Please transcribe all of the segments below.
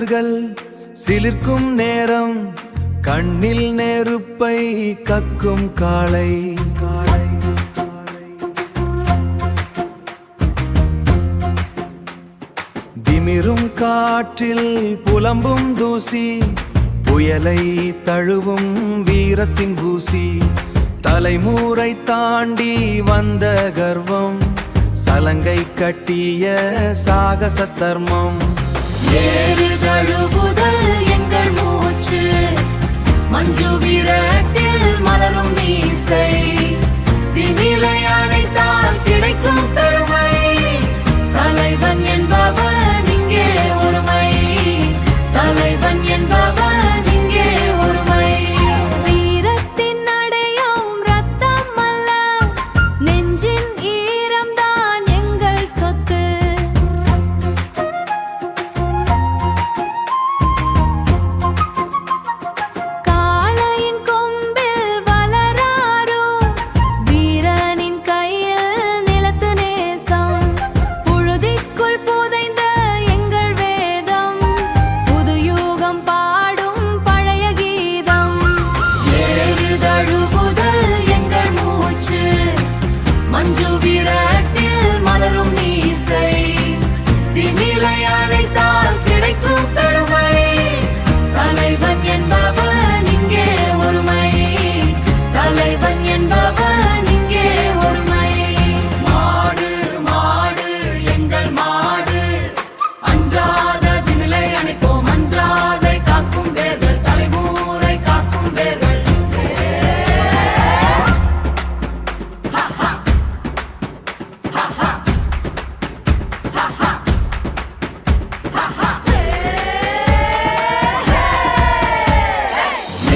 கண்கள் சிலிர்க்கும் நேரம், கண்ணில் நெருப்பை கக்கும் காளை. திமிரும் காற்றில் புலம்பும் தூசி, புயலை தழுவும் வீரத்தின் பூசி. தலைமுறை தாண்டி வந்த கர்வம், சலங்கை கட்டிய சாகச தர்மம். ஏறு தழுவுதல் எங்கள் மூச்சு, மஞ்சு விரட்டில் மலரும் மீசை. திமிலை அணைத்தால் கிடைக்கும் பெருமை, தலைவன் என்பவன் இங்கே ஒருமை. தலைவன் என்பவன் இங்கே ஒருமை. வீரத்தின் அடையும் ரத்தம் அல்ல, நெஞ்சின் ஈரம்தான் எங்கள் சொத்து. காளையின் கொம்பில் வளராரோ, வீரனின் கையில் நிலத்து நேசம். புழுதிக்குள் புதைந்த எங்கள் வேதம், புது யுகம் பாடும் பழைய கீதம். ஏறு தழுவுதல் எங்கள் மூச்சு, மஞ்சு விரட்டில் மலரும் மீசை. திமிலை அணைத்தால் கிடைக்கும் பெருமை, தலைவன் என்பவன் இங்கே ஒருமை. தலைவன் என்பவன் இங்கே ஒருமை. மாடு மாடு எங்கள் மாடு, அஞ்சாத திமிலை அணைப்போம். அஞ்சாதை காக்கும் வேர்கள், தலைமுறை காக்கும் வேர்கள்.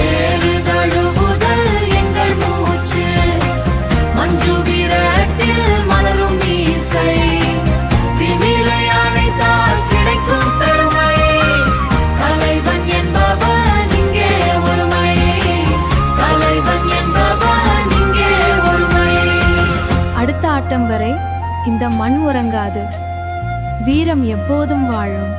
ஏறு தழுவுதல் எங்கள் மூச்சு, மஞ்சு விரட்டில் மலரும் மீசை. திமிலை அணைத்தால் கிடைக்கும் பெருமை, தலைவன் என்பவன் இங்கே ஒருமை. தலைவன் என்பவன் இங்கே ஒருமை. அடுத்த ஆட்டம் வரை இந்த மண் உறங்காது, வீரம் எப்போதும் வாழும்.